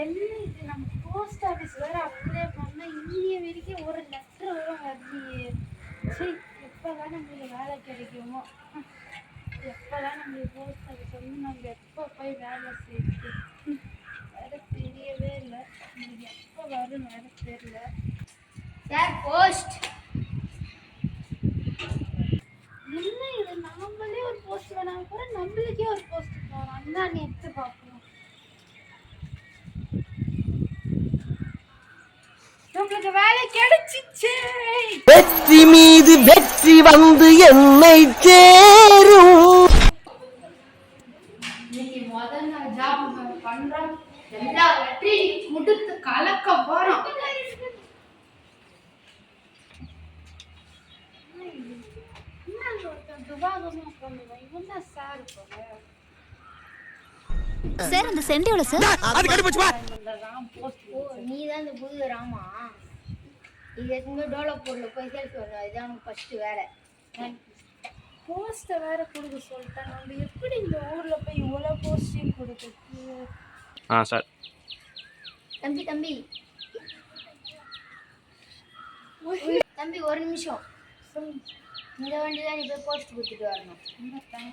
என்ன இது நம்ம போஸ்ட் ஆஃபீஸ் வேற அப்ளை பண்ணா இன்னைய வரைக்கும் ஒரு லெட்டர் வரும் வரலையே. சரி எப்போதான் நம்மளுக்கு வேலை கிடைக்குமோ, எப்போதான் நம்மளுக்கு போஸ்ட் ஆஃபீஸ் வந்து நம்ம எப்போ போய் வேலை செய்யுது வேற தெரியவே இல்லை. நம்மளுக்கு எப்போ வரும் வேற தெரியல. சார் போஸ்ட் என்ன இது நாமளே ஒரு போஸ்ட் வேணாங்க கூட நம்மளுக்கே ஒரு போஸ்ட் போகிறோம். அதான் எடுத்து பார்க்கணும். நம்மளுக்கு வேலை கிடைச்சிச்சு. வெற்றி மீது வெற்றி வந்து என்னை சேரும். இன்னைக்கு முதல் நாள் ஜாப் பண்றோம். எல்லா வெற்றியும் முடித்து கலக்க போறோம். சார் அந்த சென்ட் எவ்வளவு சார்? அது கட்டி போச்சு வா. நீ தான் இந்த புது ராமா. இது எங்க டெவலப் போர்ட்ல போய் சேல்ஸ் பண்ணு. இதான் ஃபர்ஸ்ட் வேலை. போஸ்ட் வேற கொடுக்க சொல்லிட்டேன். நம்ம எப்படி இந்த ஊர்ல போய் இவ்வளவு போஸ்டிங் கொடுக்குறது? சார் தம்பி தம்பி தம்பி ஒரு நிமிஷம். இந்த வண்டி தான் நீ போய் போஸ்ட் கொடுத்துட்டு வரணும்.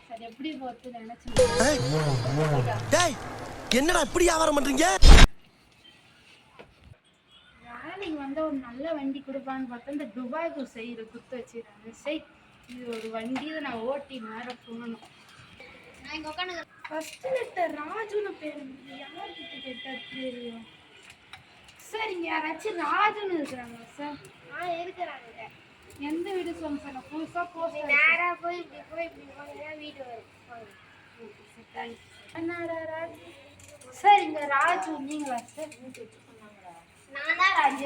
சார் எப்படி போட்டு நினைச்சேன். டேய் என்னடா இப்படி வியாபாரம் பண்றீங்க? வேலைக்கு வந்து ஒரு நல்ல வண்டி கொடுப்பான்னு பார்த்தா இந்த துபாய்க்கு செய்யற குத்து வச்சிருக்காங்க. சரி இது ஒரு வண்டி நான் ஓட்டி நேர போகணும். நான் இங்க உட்காந்து ஃபர்ஸ்ட் லெட்டர் ராஜுன்னு பேர் யார்கிட்ட கேட்டா தெரியும். சார் இங்க யாராச்சும் ராஜுன்னு இருக்கிறாங்களா சார்? இருக்கிறாங்க. எந்த வீடு சொல்லுங்க சார்? நான் புதுசா போஸ்ட் நேரா போய் இப்படி போனீங்கன்னா வீடு வரும். என்னடா ராஜு சார்? இங்க ராஜு நீங்களா சார்? நான் தான் ராஜு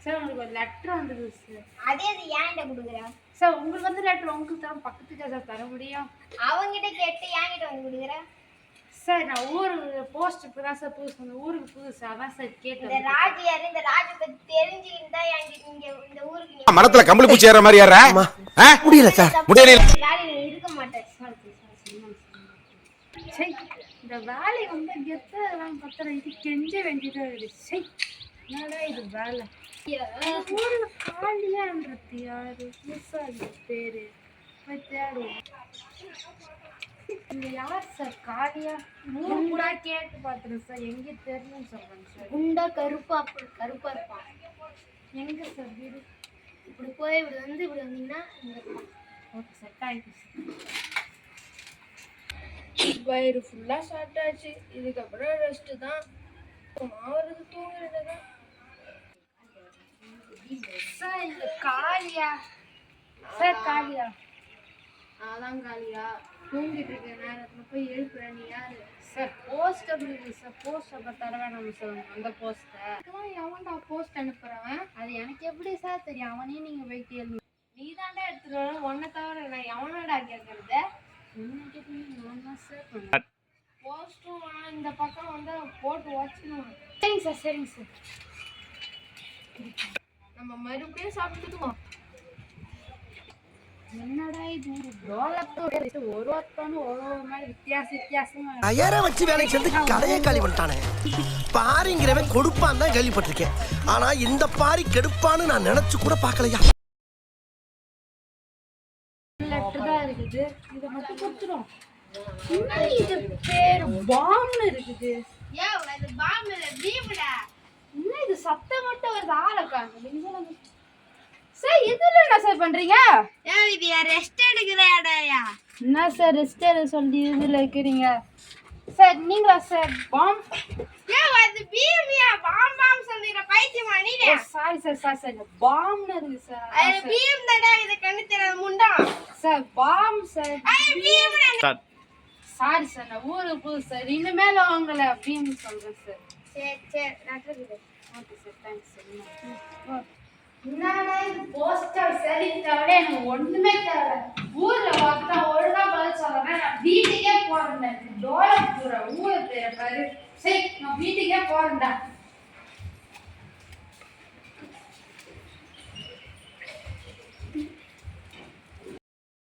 சார். உங்களுக்கு ஒரு லெட்டர் வந்தது சார். அதே அது ஏன்கிட்ட கொடுக்குறேன் சார். உங்களுக்கு வந்து லெட்டர் உங்களுக்கு தர பக்கத்துக்கு சார் தர முடியும்? அவங்கிட்ட கேட்டு என்கிட்ட வந்து கொடுக்குறேன் சார். நான் ஊருக்கு போஸ்ட் இப்போ தான் சார் புதுசு, அந்த ஊருக்கு புதுசு அதான் சார் கேட்டேன். இந்த ராஜு யாரு? இந்த ராஜு பத்தி தெரிஞ்சுக்கிட்டா இங்க இந்த ஊருக்கு மரத்துல கம்பளி பூச்சி ஏற மாதிரி ஏற முடியல சார், முடியல. வேலையில இருக்க மாட்டேன். சரி இந்த வேலை வந்து கெத்தெல்லாம் பத்திர இது கெஞ்ச வேண்டியதாக இருக்குது. சரி என்னடா இது வேலை? ஊரில் காலியான்றது யாரு? புதுசாக பேரு போய் தேடுவோம். இங்க யார் சார் காலியா? ஊரு கூட கேட்டு பார்த்துருங்க சார். எங்கே தெரியும்னு சொல்றேன் சார். குண்டா கருப்பா இருப்பான். எங்க சார் வீடு? இப்படி போய் இப்படி வந்து இப்படி வந்தீங்கன்னா ஓகே சார். Thank you sir. வயிறு ஃபுல்லாக சாப்பிட்டாச்சு. இதுக்கப்புறம் ரெஸ்ட்டு தான். மாவதுக்கு தூங்குறது தான் சார். இந்த காலியா சார்? காலியா? அதான் காலியா? தூங்கிட்டு இருக்க நேரத்தில் போய் எழுப்புறேன். நீ யாரு சார்? போஸ்ட் அப்படி இருக்கு சார். போஸ்ட் அப்போ தர வேணாம் சொல்லுங்க. அந்த போஸ்ட்டை எவன்டா போஸ்ட் அனுப்புறவன்? அது எனக்கு எப்படி சார் தெரியும்? அவனையும் நீங்கள் போய் கேள்வி. நீ தாண்டா எடுத்துட்டு வர. ஒன்றை தவிர நான் எவனடா கேட்கறது? என்ன கேட்டீங்க? நான் தான் சார் போஸ்ட்டும் இந்த பக்கம் வந்து போட்டு வச்சுக்கணும். சரிங்க சார். சரிங்க சார். நம்ம மறுபடியும் சாப்பிட்டுக்குவோம். என்னடா இது ஒரு ஒருத்தவனு ஒரு மாதிரி வித்தியாசமா அயரை வச்சு வேலை செஞ்சு கடையை காலி பண்ணிட்டானே. பாரிங்கிறவன் கொடுப்பான் தான் கேள்விப்பட்டிருக்கேன். ஆனா இந்த பாரி கெடுப்பான்னு நான் நினைச்சு கூட பார்க்கலையா. லெட்டர் தான் இருக்குது. இதை மட்டும் கொடுத்துரும். இது பேரு பாம்னு இருக்குது. என்ன இது சத்தம் மட்டும் வருது? ஆளக்காங்க சார். இதுல என்ன சார் பண்றீங்க? ரெஸ்ட் எடுக்கிறேன். என்ன சார் ரெஸ்ட் எடுக்க சொல்லி இதுல இருக்கிறீங்க சார்? நீங்களா sir? Bomb sorry sir. Sir sir பாம்னு இருக்கு sir. Sir bomb sir. Sorry sir. நான் ஊருக்கு புது சார். இனிமேல உங்களை அப்படின்னு சொல்றேன் சார். சரி ஓகே சார். Thanks sir. என்னடா இது போஸ்டர் சரி தவிர எனக்கு ஒண்ணுமே தேவை. ஊர்ல பார்த்தா ஒழுங்கா பதில் சொல்றேன். நான் வீட்டுக்கே போறேன். டோலக் போற ஊரு பேர் பாரு. சரி நான் வீட்டுக்கே போறேன்டா.